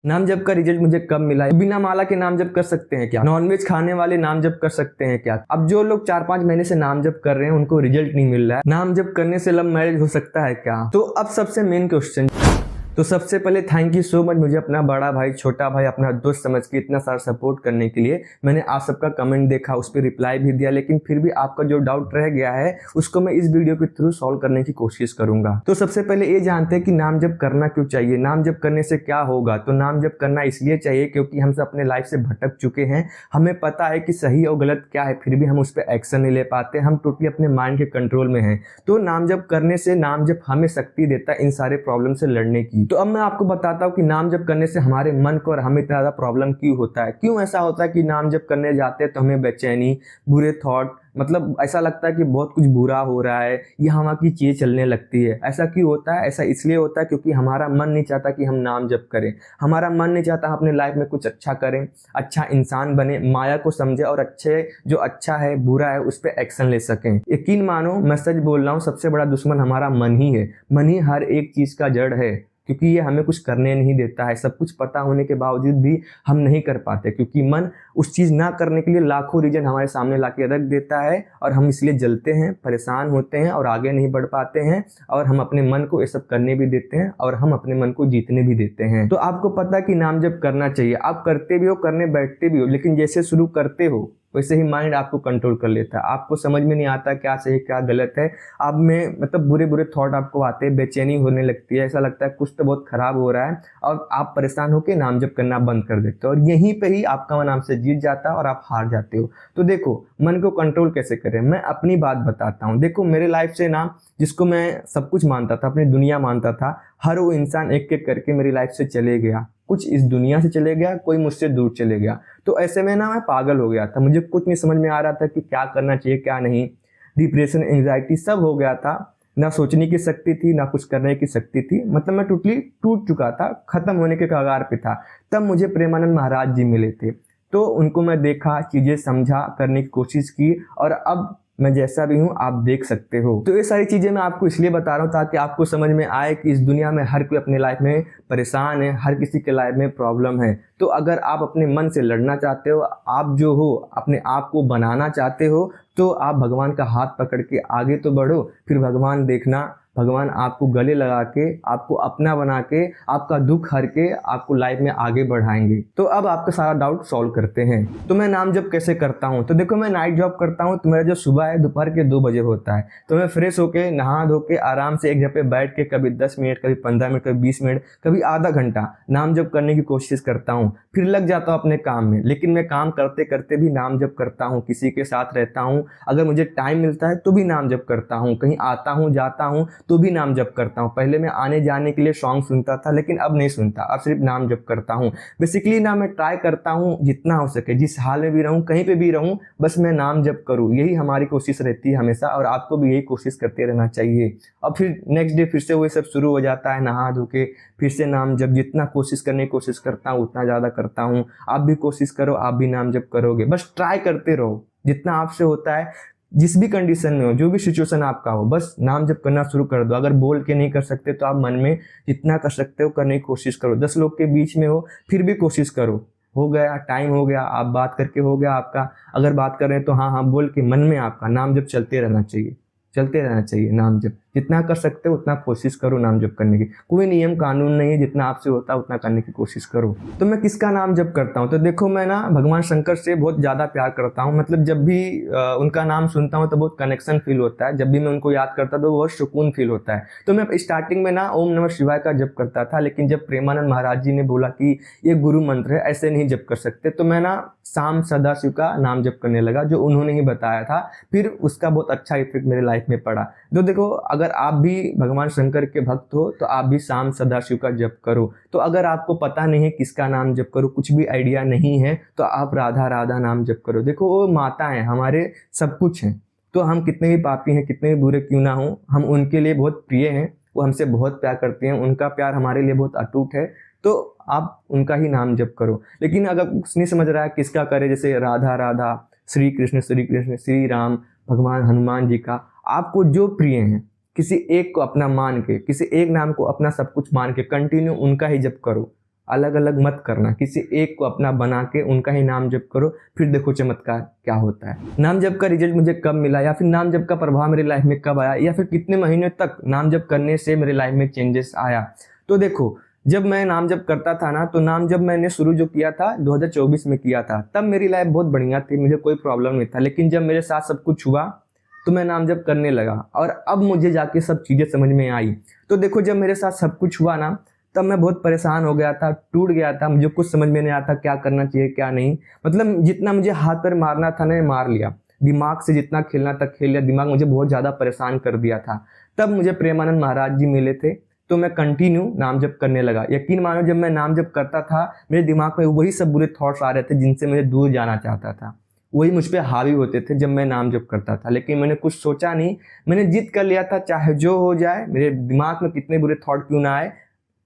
नाम जप का रिजल्ट मुझे कब मिला? बिना माला के नाम जप कर सकते हैं क्या? नॉनवेज खाने वाले नाम जप कर सकते हैं क्या? अब जो लोग 4-5 महीने से नाम जप कर रहे हैं उनको रिजल्ट नहीं मिल रहा है, नाम जप करने से लव मैरिज हो सकता है क्या? तो अब सबसे मेन क्वेश्चन, तो सबसे पहले थैंक यू सो मच मुझे अपना बड़ा भाई, छोटा भाई, अपना दोस्त समझ के इतना सारा सपोर्ट करने के लिए। मैंने आप सबका कमेंट देखा, उस पर रिप्लाई भी दिया, लेकिन फिर भी आपका जो डाउट रह गया है उसको मैं इस वीडियो के थ्रू सॉल्व करने की कोशिश करूंगा। तो सबसे पहले ये जानते हैं कि नाम जप करना क्यों चाहिए, नाम जप करने से क्या होगा। तो नाम जप करना इसलिए चाहिए क्योंकि हम सब अपने लाइफ से भटक चुके हैं, हमें पता है कि सही और गलत क्या है, फिर भी हम उस पर एक्शन नहीं ले पाते, हम टोटली अपने माइंड के कंट्रोल में हैं। तो नाम जप करने से, नाम जप हमें शक्ति देता है इन सारे प्रॉब्लम से लड़ने की। तो अब मैं आपको बताता हूँ कि नाम जप करने से हमारे मन को और हमें इतना ज़्यादा प्रॉब्लम क्यों होता है, क्यों ऐसा होता है कि नाम जप करने जाते हैं तो हमें बेचैनी, बुरे थॉट, मतलब ऐसा लगता है कि बहुत कुछ बुरा हो रहा है, यहाँ वहाँ की चीज़ें चलने लगती है। ऐसा क्यों होता है? ऐसा इसलिए होता है क्योंकि हमारा मन नहीं चाहता कि हम नाम जप करें, हमारा मन नहीं चाहता हम अपने लाइफ में कुछ अच्छा करें, अच्छा इंसान बने, माया को समझे और अच्छे जो अच्छा है बुरा है उस पर एक्शन ले सकें। यकीन मानो मैं सच बोल रहा हूँ, सबसे बड़ा दुश्मन हमारा मन ही है। मन ही हर एक चीज़ का जड़ है, क्योंकि ये हमें कुछ करने नहीं देता है। सब कुछ पता होने के बावजूद भी हम नहीं कर पाते, क्योंकि मन उस चीज़ ना करने के लिए लाखों रीजन हमारे सामने लाके रख देता है और हम इसलिए जलते हैं, परेशान होते हैं और आगे नहीं बढ़ पाते हैं। और हम अपने मन को ये सब करने भी देते हैं और हम अपने मन को जीतने भी देते हैं। तो आपको पता है कि नाम जप करना चाहिए, आप करते भी हो, करने बैठते भी हो, लेकिन जैसे शुरू करते हो वैसे ही माइंड आपको कंट्रोल कर लेता है। आपको समझ में नहीं आता क्या सही क्या गलत है, आप में मतलब बुरे बुरे थॉट आपको आते हैं, बेचैनी होने लगती है, ऐसा लगता है कुछ तो बहुत खराब हो रहा है और आप परेशान होकर नाम जप करना बंद कर देते हो और यहीं पे ही आपका मन आपसे जीत जाता है और आप हार जाते हो। तो देखो मन को कंट्रोल कैसे करें, मैं अपनी बात बताता हूँ। देखो मेरे लाइफ से ना, जिसको मैं सब कुछ मानता था, अपनी दुनिया मानता था, हर वो इंसान एक एक करके मेरी लाइफ से चले गया। कुछ इस दुनिया से चले गया, कोई मुझसे दूर चले गया। तो ऐसे में ना मैं पागल हो गया था, मुझे कुछ नहीं समझ में आ रहा था कि क्या करना चाहिए क्या नहीं। डिप्रेशन, एंग्जाइटी सब हो गया था, ना सोचने की शक्ति थी ना कुछ करने की शक्ति थी। मतलब मैं टोटली टूट चुका था, खत्म होने के कगार पे था। तब मुझे प्रेमानंद महाराज जी मिले थे, तो उनको मैं देखा, चीज़ें समझा, करने की कोशिश की और अब मैं जैसा भी हूँ आप देख सकते हो। तो ये सारी चीज़ें मैं आपको इसलिए बता रहा हूँ ताकि आपको समझ में आए कि इस दुनिया में हर कोई अपने लाइफ में परेशान है, हर किसी के लाइफ में प्रॉब्लम है। तो अगर आप अपने मन से लड़ना चाहते हो, आप जो हो अपने आप को बनाना चाहते हो, तो आप भगवान का हाथ पकड़ के आगे तो बढ़ो, फिर भगवान देखना, भगवान आपको गले लगा के, आपको अपना बना के, आपका दुख हर के आपको लाइफ में आगे बढ़ाएंगे। तो अब आपका सारा डाउट सॉल्व करते हैं। तो मैं नाम जप कैसे करता हूँ? तो देखो मैं नाइट जॉब करता हूँ, तो मेरा जो सुबह है दोपहर के 2 बजे होता है। तो मैं फ्रेश होके नहा धो के आराम से एक जगह पे बैठ के कभी 10 मिनट, कभी 15 मिनट, कभी 20 मिनट, कभी आधा घंटा नाम जप करने की कोशिश करता हूँ। फिर लग जाता हूँ अपने काम में, लेकिन मैं काम करते करते भी नाम जप करता हूँ, किसी के साथ रहता हूँ, अगर मुझे टाइम मिलता है तो भी नाम जप करता हूँ, कहीं आता हूँ जाता हूँ तो भी नाम जप करता हूँ। पहले मैं आने जाने के लिए सॉन्ग सुनता था, लेकिन अब नहीं सुनता, अब सिर्फ नाम जप करता हूँ। बेसिकली ना मैं ट्राई करता हूँ जितना हो सके, जिस हाल में भी रहूँ, कहीं पे भी रहूँ, बस मैं नाम जप करूँ, यही हमारी कोशिश रहती है हमेशा। और आपको भी यही कोशिश करते रहना चाहिए। और फिर नेक्स्ट डे फिर से वही सब शुरू हो जाता है, नहा धो के फिर से नाम जप, जितना कोशिश करने की कोशिश करता हूँ उतना ज़्यादा करता हूँ। आप भी कोशिश करो, आप भी नाम जप करोगे, बस ट्राई करते रहो जितना आपसे होता है। जिस भी कंडीशन में हो, जो भी सिचुएशन आपका हो, बस नाम जप करना शुरू कर दो। अगर बोल के नहीं कर सकते तो आप मन में जितना कर सकते हो करने की कोशिश करो। 10 लोग के बीच में हो फिर भी कोशिश करो। हो गया, टाइम हो गया, आप बात करके हो गया आपका, अगर बात कर रहे हैं तो हाँ हाँ बोल के मन में आपका नाम जप चलते रहना चाहिए, चलते रहना चाहिए। नाम जप जितना कर सकते हो उतना कोशिश करो नाम जप करने की। कोई नियम कानून नहीं है, जितना आपसे होता है उतना करने की कोशिश करो। तो मैं किसका नाम जप करता हूँ? तो देखो मैं ना भगवान शंकर से बहुत ज़्यादा प्यार करता हूँ। मतलब जब भी उनका नाम सुनता हूँ तो बहुत कनेक्शन फील होता है। जब भी मैं उनको याद करता तो बहुत सुकून फील होता है। तो मैं स्टार्टिंग में ना ओम नमः शिवाय का जप करता था, लेकिन जब प्रेमानंद महाराज जी ने बोला कि ये गुरु मंत्र है, ऐसे नहीं जप कर सकते, तो मैं ना शाम सदाशिव का नाम जप करने लगा, जो उन्होंने ही बताया था। फिर उसका बहुत अच्छा इफेक्ट मेरे लाइफ में पड़ा। तो देखो अगर आप भी भगवान शंकर के भक्त हो तो आप भी शाम सदाशिव का जप करो। तो अगर आपको पता नहीं है किसका नाम जप करो, कुछ भी आइडिया नहीं है, तो आप राधा राधा नाम जप करो। देखो वो माता है, हमारे सब कुछ हैं। तो हम कितने भी पापी हैं, कितने भी बुरे क्यों ना हो, हम उनके लिए बहुत प्रिय हैं, वो हमसे बहुत प्यार करते हैं, उनका प्यार हमारे लिए बहुत अटूट है। तो आप उनका ही नाम जप करो। लेकिन अगर कुछ नहीं समझ रहा है किसका करे, जैसे राधा राधा, श्री कृष्ण श्री राम, भगवान हनुमान जी का, आपको जो प्रिय हैं, किसी एक को अपना मान के, किसी एक नाम को अपना सब कुछ मान के कंटिन्यू उनका ही जप करो। अलग अलग मत करना, किसी एक को अपना बना के उनका ही नाम जप करो, फिर देखो चमत्कार क्या होता है। नाम जप का रिजल्ट मुझे कब मिला, या फिर नाम जप का प्रभाव मेरी लाइफ में कब आया, या फिर कितने महीने तक नाम जप करने से मेरी लाइफ में चेंजेस आया। तो देखो, जब मैं नाम जप करता था ना, तो नाम जप मैंने शुरू जो किया था 2024 में किया था, तब मेरी लाइफ बहुत बढ़िया थी, मुझे कोई प्रॉब्लम नहीं था। लेकिन जब मेरे साथ सब कुछ हुआ तो मैं नाम जप करने लगा, और अब मुझे जाके सब चीज़ें समझ में आई। तो देखो, जब मेरे साथ सब कुछ हुआ ना, तब मैं बहुत परेशान हो गया था, टूट गया था, मुझे कुछ समझ में नहीं आता क्या करना चाहिए क्या नहीं। मतलब जितना मुझे हाथ पैर मारना था ना, मार लिया, दिमाग से जितना खेलना था खेल लिया, दिमाग मुझे बहुत ज़्यादा परेशान कर दिया था। तब मुझे प्रेमानंद महाराज जी मिले थे, तो मैं कंटिन्यू नाम जप करने लगा। यकीन मानो, जब मैं नाम जप करता था, मेरे दिमाग में वही सब बुरे थॉट्स आ रहे थे जिनसे मैं दूर जाना चाहता था, वही मुझ पे हावी होते थे जब मैं नाम जप करता था। लेकिन मैंने कुछ सोचा नहीं, मैंने जिद कर लिया था, चाहे जो हो जाए, मेरे दिमाग में कितने बुरे थॉट क्यों ना आए,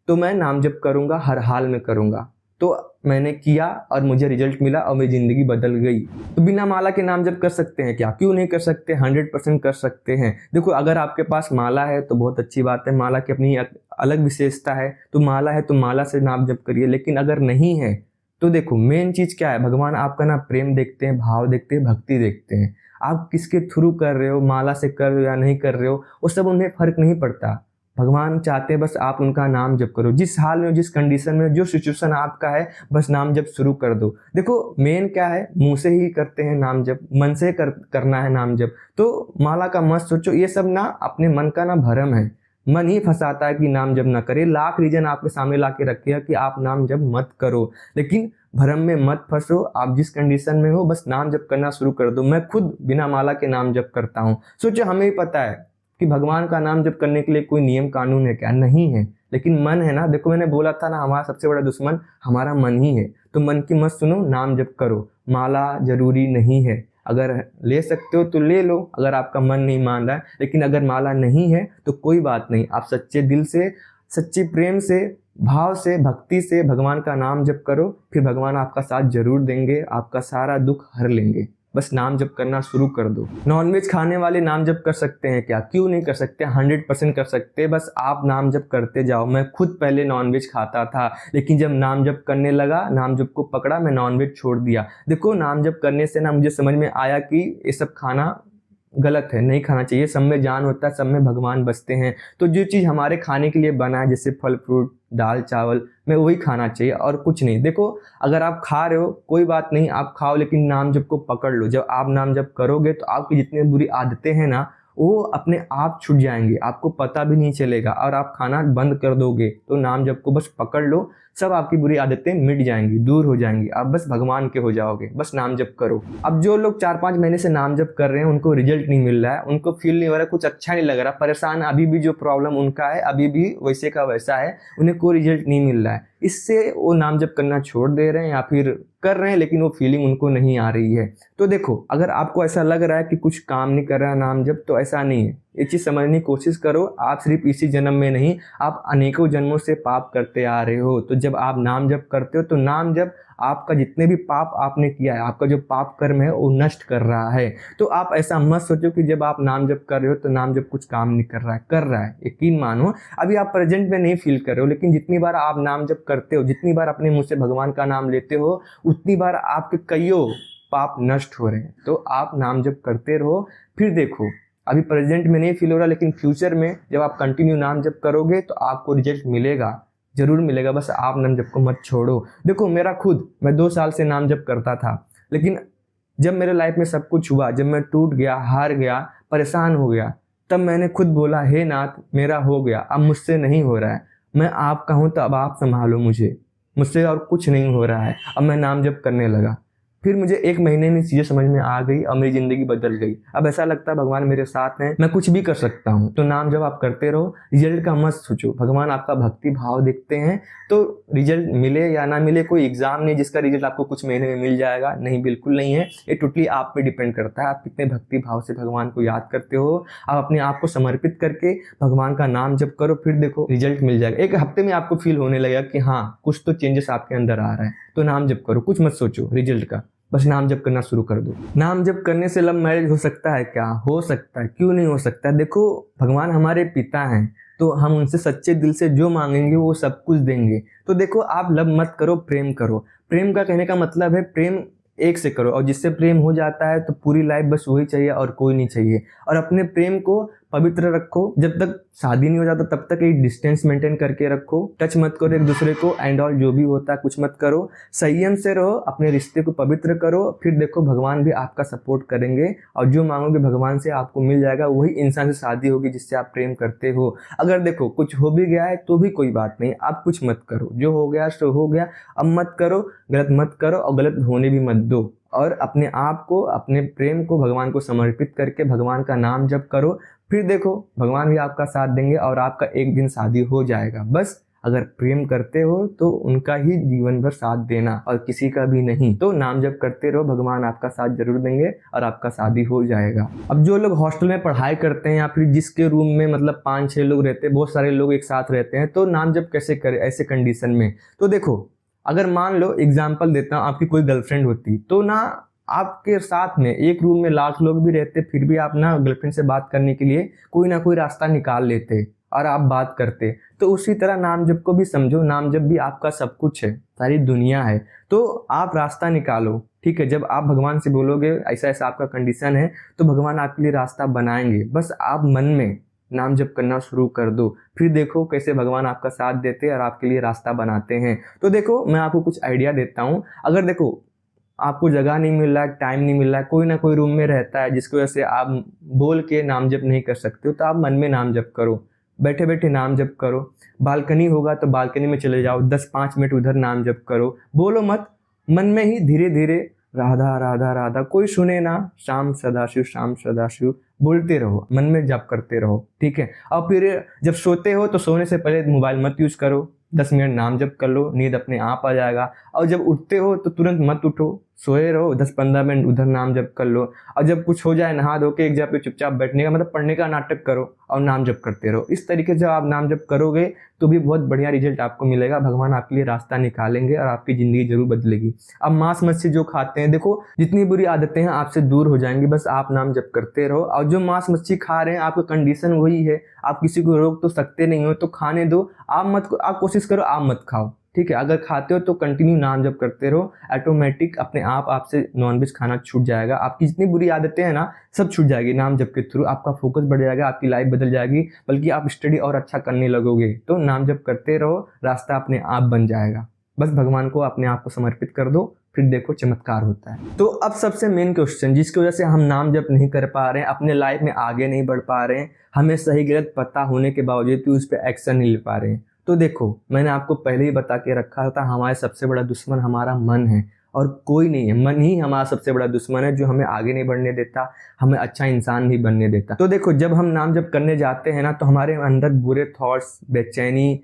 तो मैं नाम जप करूँगा, हर हाल में करूँगा। तो मैंने किया और मुझे रिजल्ट मिला और मेरी ज़िंदगी बदल गई। तो बिना माला के नाम जप कर सकते हैं क्या? क्यों नहीं कर सकते? 100% कर सकते हैं। देखो, अगर आपके पास माला है तो बहुत अच्छी बात है, माला की अपनी अलग विशेषता है, तो माला है तो माला से नाम जप करिए। लेकिन अगर नहीं है तो देखो, मेन चीज़ क्या है, भगवान आपका ना प्रेम देखते हैं, भाव देखते हैं, भक्ति देखते हैं। आप किसके थ्रू कर रहे हो, माला से कर रहे हो या नहीं कर रहे हो, वो सब उन्हें फ़र्क नहीं पड़ता। भगवान चाहते हैं बस आप उनका नाम जप करो, जिस हाल में, जिस कंडीशन में, जो सिचुएशन आपका है, बस नाम जप शुरू कर दो। देखो, मेन क्या है, मुंह से ही करते हैं नाम जप, मन से करना है नाम जप। तो माला का मत सोचो, ये सब ना अपने मन का ना भ्रम है, मन ही फंसाता है कि नाम जप ना करे। लाख रीजन आपके सामने ला के रखे हैं कि आप नाम जप मत करो, लेकिन भ्रम में मत फंसो। आप जिस कंडीशन में हो, बस नाम जप करना शुरू कर दो। मैं खुद बिना माला के नाम जप करता हूँ। सोचो, हमें ही पता है कि भगवान का नाम जप करने के लिए कोई नियम कानून है क्या? नहीं है, लेकिन मन है ना। देखो, मैंने बोला था ना, हमारा सबसे बड़ा दुश्मन हमारा मन ही है। तो मन की मत सुनो, नाम जप करो। माला जरूरी नहीं है, अगर ले सकते हो तो ले लो, अगर आपका मन नहीं मान रहा है। लेकिन अगर माला नहीं है तो कोई बात नहीं, आप सच्चे दिल से, सच्चे प्रेम से, भाव से, भक्ति से भगवान का नाम जप करो, फिर भगवान आपका साथ जरूर देंगे, आपका सारा दुख हर लेंगे। बस नाम जप करना शुरू कर दो। नॉनवेज खाने वाले नाम जप कर सकते हैं क्या? क्यों नहीं कर सकते? 100% कर सकते। बस आप नाम जप करते जाओ। मैं खुद पहले नॉनवेज खाता था, लेकिन जब नाम जप करने लगा, नाम जप को पकड़ा, मैं नॉनवेज छोड़ दिया। देखो, नाम जप करने से ना मुझे समझ में आया कि ये सब खाना गलत है, नहीं खाना चाहिए। सब में जान होता है, सब में भगवान बसते हैं। तो जो चीज़ हमारे खाने के लिए बना है, जैसे फल फ्रूट, दाल चावल, में वही खाना चाहिए और कुछ नहीं। देखो, अगर आप खा रहे हो कोई बात नहीं, आप खाओ, लेकिन नाम जप को पकड़ लो। जब आप नाम जप करोगे तो आपकी जितनी बुरी आदतें हैं ना, वो अपने आप छूट जाएंगे, आपको पता भी नहीं चलेगा। और आप खाना बंद कर दोगे तो नाम जप को बस पकड़ लो, सब आपकी बुरी आदतें मिट जाएंगी, दूर हो जाएंगी, आप बस भगवान के हो जाओगे। बस नाम जप करो। अब जो लोग 4-5 महीने से नाम जप कर रहे हैं, उनको रिजल्ट नहीं मिल रहा है, उनको फील नहीं हो रहा, कुछ अच्छा नहीं लग रहा, परेशान, अभी भी जो प्रॉब्लम उनका है अभी भी वैसे का वैसा है, उन्हें कोई रिजल्ट नहीं मिल रहा है, इससे वो नाम जप करना छोड़ दे रहे हैं या फिर कर रहे हैं, लेकिन वो फीलिंग उनको नहीं आ रही है। तो देखो, अगर आपको ऐसा लग रहा है कि कुछ काम नहीं कर रहा है नाम जप, तो ऐसा नहीं है। ये चीज़ समझने की कोशिश करो, आप सिर्फ इसी जन्म में नहीं, आप अनेकों जन्मों से पाप करते आ रहे हो। तो जब आप नाम जप करते हो तो नाम जप आपका जितने भी पाप आपने किया है, आपका जो पाप कर्म है वो नष्ट कर रहा है। तो आप ऐसा मत सोचो कि जब आप नाम जप कर रहे हो तो नाम जप कुछ काम नहीं कर रहा है, कर रहा है। यकीन मानो, अभी आप प्रेजेंट में नहीं फील कर रहे हो, लेकिन जितनी बार आप नाम जप करते हो, जितनी बार अपने मुंह से भगवान का नाम लेते हो, उतनी बार आपके कईयों पाप नष्ट हो रहे हैं। तो आप नाम जप करते रहो। फिर देखो, अभी प्रेजेंट में नहीं फील हो रहा, लेकिन फ्यूचर में जब आप कंटिन्यू नाम जप करोगे तो आपको रिजल्ट मिलेगा, जरूर मिलेगा। बस आप नाम जप को मत छोड़ो। देखो, मैं 2 साल से नाम जप करता था, लेकिन जब मेरे लाइफ में सब कुछ हुआ, जब मैं टूट गया, हार गया, परेशान हो गया, तब मैंने खुद बोला, हे नाथ, मेरा हो गया, अब मुझसे नहीं हो रहा है, मैं आपका हूँ, तो अब आप संभालो मुझसे और कुछ नहीं हो रहा है। अब मैं नाम जप करने लगा। फिर मुझे 1 महीने में चीज़ें समझ में आ गई और मेरी ज़िंदगी बदल गई। अब ऐसा लगता है भगवान मेरे साथ हैं, मैं कुछ भी कर सकता हूँ। तो नाम जब आप करते रहो, रिजल्ट का मत सोचो, भगवान आपका भक्ति भाव देखते हैं। तो रिजल्ट मिले या ना मिले, कोई एग्जाम नहीं जिसका रिजल्ट आपको कुछ महीने में मिल जाएगा, नहीं, बिल्कुल नहीं है। ये टोटली आप पे डिपेंड करता है, आप कितने भक्ति भाव से भगवान को याद करते हो। आप अपने आप को समर्पित करके भगवान का नाम जप करो, फिर देखो रिजल्ट मिल जाएगा। 1 हफ्ते में आपको फील होने लगेगा कि हाँ, कुछ तो चेंजेस आपके अंदर आ रहा है। तो नाम जप करो, कुछ मत सोचो रिजल्ट का, बस नाम जप करना शुरू कर दो। नाम जप करने से लव मैरिज हो सकता है क्या? हो सकता है, क्यों नहीं हो सकता है। देखो, भगवान हमारे पिता हैं, तो हम उनसे सच्चे दिल से जो मांगेंगे वो सब कुछ देंगे। तो देखो, आप लव मत करो, प्रेम करो। प्रेम का कहने का मतलब है प्रेम एक से करो, और जिससे प्रेम हो जाता है तो पूरी लाइफ बस वही चाहिए और कोई नहीं चाहिए। और अपने प्रेम को पवित्र रखो, जब तक शादी नहीं हो जाता तब तक एक डिस्टेंस मेंटेन करके रखो, टच मत करो एक दूसरे को, एंड ऑल जो भी होता है कुछ मत करो, संयम से रहो, अपने रिश्ते को पवित्र करो। फिर देखो भगवान भी आपका सपोर्ट करेंगे, और जो मांगोगे भगवान से आपको मिल जाएगा। वही इंसान से शादी होगी जिससे आप प्रेम करते हो। अगर देखो कुछ हो भी गया है तो भी कोई बात नहीं, आप कुछ मत करो, जो हो गया सो हो गया, अब मत करो, गलत मत करो और गलत होने भी मत दो। और अपने आप को, अपने प्रेम को भगवान को समर्पित करके भगवान का नाम जप करो। फिर देखो भगवान भी आपका साथ देंगे और आपका एक दिन शादी हो जाएगा। बस अगर प्रेम करते हो तो उनका ही जीवन भर साथ देना और किसी का भी नहीं। तो नाम जप करते रहो, भगवान आपका साथ जरूर देंगे और आपका शादी हो जाएगा। अब जो लोग हॉस्टल में पढ़ाई करते हैं या फिर जिसके रूम में मतलब 5-6 लोग रहते हैं, बहुत सारे लोग एक साथ रहते हैं, तो नाम जप कैसे करें ऐसे कंडीशन में? तो देखो, अगर मान लो एग्जाम्पल देता हूँ, आपकी कोई गर्लफ्रेंड होती तो ना आपके साथ में एक रूम में लाख लोग भी रहते, फिर भी आप ना गर्लफ्रेंड से बात करने के लिए कोई ना कोई रास्ता निकाल लेते और आप बात करते। तो उसी तरह नाम जप को भी समझो, नाम जप भी आपका सब कुछ है, सारी दुनिया है, तो आप रास्ता निकालो। ठीक है, जब आप भगवान से बोलोगे ऐसा ऐसा आपका कंडीशन है, तो भगवान आपके लिए रास्ता बनाएंगे। बस आप मन में नाम जप करना शुरू कर दो, फिर देखो कैसे भगवान आपका साथ देते हैं और आपके लिए रास्ता बनाते हैं। तो देखो, मैं आपको कुछ आइडिया देता हूँ। अगर देखो आपको जगह नहीं मिल रहा है, टाइम नहीं मिल रहा है, कोई ना कोई रूम में रहता है जिसकी वजह से आप बोल के नाम जप नहीं कर सकते हो, तो आप मन में नाम जप करो, बैठे बैठे नाम जप करो। बालकनी होगा तो बालकनी में चले जाओ, 10-5 मिनट उधर नाम जप करो, बोलो मत, मन में ही धीरे धीरे राधा राधा राधा, कोई सुने ना, श्याम सदाशिव श्याम सदाशिव बोलते रहो, मन में जप करते रहो। ठीक है, और फिर जब सोते हो तो सोने से पहले मोबाइल मत यूज करो, 10 मिनट नाम जप कर लो, नींद अपने आप आ जाएगा। और जब उठते हो तो तुरंत मत उठो, सोए रहो, 10-15 मिनट उधर नाम जप कर लो। और जब कुछ हो जाए, नहा धो के एक जगह पे चुपचाप बैठने का मतलब पढ़ने का नाटक करो और नाम जप करते रहो। इस तरीके से जब आप नाम जप करोगे तो भी बहुत बढ़िया रिजल्ट आपको मिलेगा, भगवान आपके लिए रास्ता निकालेंगे और आपकी ज़िंदगी जरूर बदलेगी। अब मांस मच्छी जो खाते हैं, देखो जितनी बुरी आदतें हैं आपसे दूर हो जाएंगी, बस आप नाम जप करते रहो। और जो मांस मच्छी खा रहे हैं, आपका कंडीशन वही है, आप किसी को रोक तो सकते नहीं हो, तो खाने दो, आप कोशिश करो आप मत खाओ। ठीक है, अगर खाते हो तो कंटिन्यू नाम जप करते रहो, ऑटोमेटिक अपने आप आपसे नॉनवेज खाना छूट जाएगा। आपकी जितनी बुरी आदतें हैं ना, सब छूट जाएगी नाम जप के थ्रू। आपका फोकस बढ़ जाएगा, आपकी लाइफ बदल जाएगी, बल्कि आप स्टडी और अच्छा करने लगोगे। तो नाम जप करते रहो, रास्ता अपने आप बन जाएगा। बस भगवान को अपने आप को समर्पित कर दो, फिर देखो चमत्कार होता है। तो अब सबसे मेन क्वेश्चन, जिसकी वजह से हम नाम जप नहीं कर पा रहे हैं, अपने लाइफ में आगे नहीं बढ़ पा रहे हैं, हमें सही गलत पता होने के बावजूद भी उस पर एक्शन नहीं ले पा रहे हैं। तो देखो, मैंने आपको पहले ही बता के रखा था, हमारे सबसे बड़ा दुश्मन हमारा मन है और कोई नहीं है। मन ही हमारा सबसे बड़ा दुश्मन है, जो हमें आगे नहीं बढ़ने देता, हमें अच्छा इंसान नहीं बनने देता। तो देखो, जब हम नाम जप करने जाते हैं ना, तो हमारे अंदर बुरे थॉट्स, बेचैनी,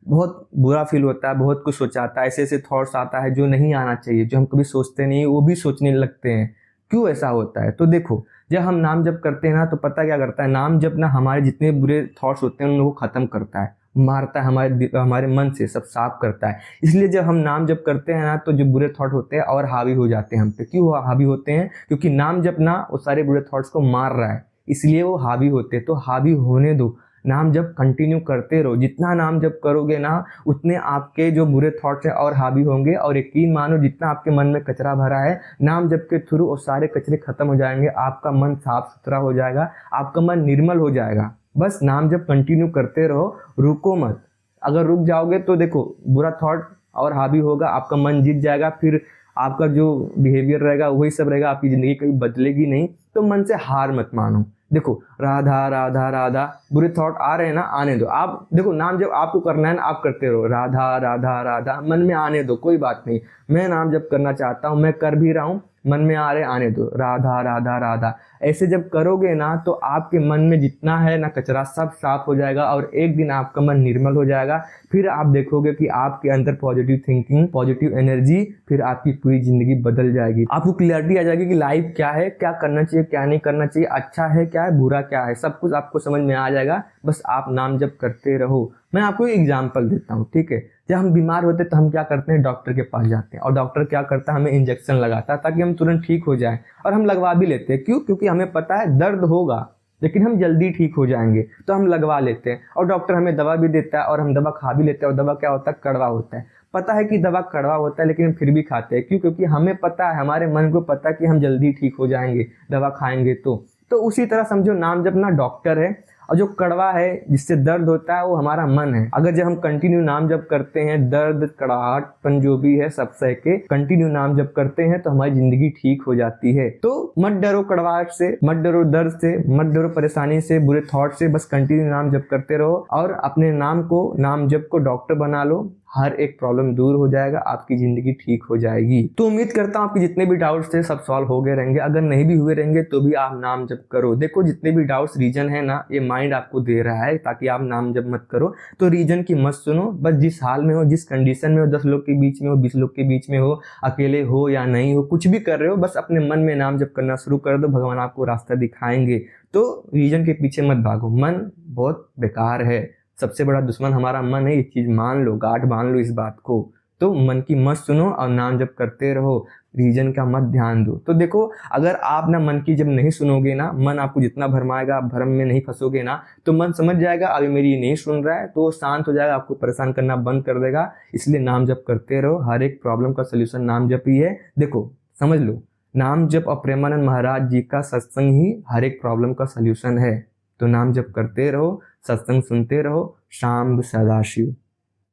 बहुत बुरा फील होता है, बहुत कुछ सोचाता है, ऐसे ऐसे थॉट्स आता है जो नहीं आना चाहिए, जो हम कभी सोचते नहीं वो भी सोचने लगते हैं। क्यों ऐसा होता है? तो देखो, जब हम नाम जप करते हैं ना, तो पता क्या करता है, नाम जप ना हमारे जितने बुरे थॉट्स होते हैं उन लोगों को खत्म करता है, मारता है, हमारे मन से सब साफ करता है। इसलिए जब हम नाम जप करते हैं ना, तो जो बुरे थॉट होते हैं और हावी हो जाते हैं हम पे। क्यों हावी होते हैं? क्योंकि नाम जप ना वो सारे बुरे थॉट्स को मार रहा है, इसलिए वो हावी होते हैं। तो हावी होने दो, नाम जप कंटिन्यू करते रहो। जितना नाम जप करोगे ना, उतने आपके जो बुरे थॉट्स हैं और हावी होंगे। और यकीन मानो, जितना आपके मन में कचरा भरा है, नाम जप के थ्रू वो सारे कचरे खत्म हो जाएंगे, आपका मन साफ सुथरा हो जाएगा, आपका मन निर्मल हो जाएगा। बस नाम जप कंटिन्यू करते रहो, रुको मत। अगर रुक जाओगे तो देखो बुरा थॉट और हावी होगा, आपका मन जीत जाएगा, फिर आपका जो बिहेवियर रहेगा वही सब रहेगा, आपकी ज़िंदगी कभी बदलेगी नहीं। तो मन से हार मत मानो। देखो, राधा राधा राधा, बुरे थॉट आ रहे हैं ना, आने दो। आप देखो, नाम जब आपको करना है ना, आप करते रहो, राधा राधा राधा, मन में आने दो, कोई बात नहीं। मैं नाम जब करना चाहता हूँ, मैं कर भी रहा हूँ, मन में आ रहे आने दो, राधा राधा राधा। ऐसे जब करोगे ना, तो आपके मन में जितना है ना कचरा, सब साफ हो जाएगा और एक दिन आपका मन निर्मल हो जाएगा। फिर आप देखोगे कि आपके अंदर पॉजिटिव थिंकिंग, पॉजिटिव एनर्जी, फिर आपकी पूरी जिंदगी बदल जाएगी। आपको क्लियरिटी आ जाएगी कि लाइफ क्या है, क्या करना चाहिए, क्या नहीं करना चाहिए, अच्छा है क्या है, बुरा क्या है, सब कुछ आपको समझ में आ जाएगा। बस आप नाम जप करते रहो। मैं आपको एक एग्जाम्पल देता हूँ, ठीक है। जब हम बीमार होते तो हम क्या करते हैं, डॉक्टर के पास जाते हैं, और डॉक्टर क्या करता है, हमें इंजेक्शन लगाता है ताकि हम तुरंत ठीक हो जाए, और हम लगवा भी लेते हैं। क्यों? क्योंकि हमें पता है दर्द होगा, लेकिन हम जल्दी ठीक हो जाएंगे तो हम लगवा लेते हैं, और डॉक्टर हमें दवा भी देता है और हम दवा खा भी लेते हैं, और दवा क्या होता है, कड़वा होता है। पता है कि दवा कड़वा होता है लेकिन फिर भी खाते हैं, क्यों? क्योंकि हमें पता है, हमारे मन को पता है कि हम जल्दी ठीक हो जाएंगे दवा खाएंगे तो उसी तरह समझो नाम जपना डॉक्टर है, और जो कड़वा है जिससे दर्द होता है वो हमारा मन है। अगर जब हम कंटिन्यू नाम जप करते हैं, दर्द कड़ाहटपन जो भी है सब सह के कंटिन्यू नाम जप करते हैं तो हमारी जिंदगी ठीक हो जाती है। तो मत डरो कड़वाहट से, मत डरो दर्द से, मत डरो परेशानी से, बुरे थॉट से, बस कंटिन्यू नाम जप करते रहो और अपने नाम जप को डॉक्टर बना लो। हर एक प्रॉब्लम दूर हो जाएगा, आपकी जिंदगी ठीक हो जाएगी। तो उम्मीद करता हूँ आपके जितने भी डाउट्स थे सब सॉल्व हो गए रहेंगे। अगर नहीं भी हुए रहेंगे तो भी आप नाम जप करो। देखो जितने भी डाउट्स रीजन है ना, ये माइंड आपको दे रहा है ताकि आप नाम जप मत करो। तो रीजन की मत सुनो, बस जिस हाल में हो, जिस कंडीशन में हो, 10 लोग के बीच में हो, 20 लोग के बीच में हो, अकेले हो या नहीं हो, कुछ भी कर रहे हो, बस अपने मन में नाम जप करना शुरू कर दो, भगवान आपको रास्ता दिखाएंगे। तो रीजन के पीछे मत भागो, मन बहुत बेकार है, सबसे बड़ा दुश्मन हमारा मन है, ये चीज मान लो, गांठ बांध लो इस बात को। तो मन की मत सुनो और नाम जप करते रहो, रीजन का मत ध्यान दो। तो देखो अगर आप ना मन की जब नहीं सुनोगे ना, मन आपको जितना भरमाएगा, आप भ्रम में नहीं फंसोगे ना, तो मन समझ जाएगा अभी मेरी नहीं सुन रहा है, तो वो शांत हो जाएगा, आपको परेशान करना बंद कर देगा। इसलिए नाम जप करते रहो, हर एक प्रॉब्लम का सोल्यूशन नाम जप ही है। देखो समझ लो, नाम जप और प्रेमानंद महाराज जी का सत्संग ही हर एक प्रॉब्लम का सोल्यूशन है। तो नाम जप करते रहो, सत्संग सुनते रहो। शाम सदाशिव।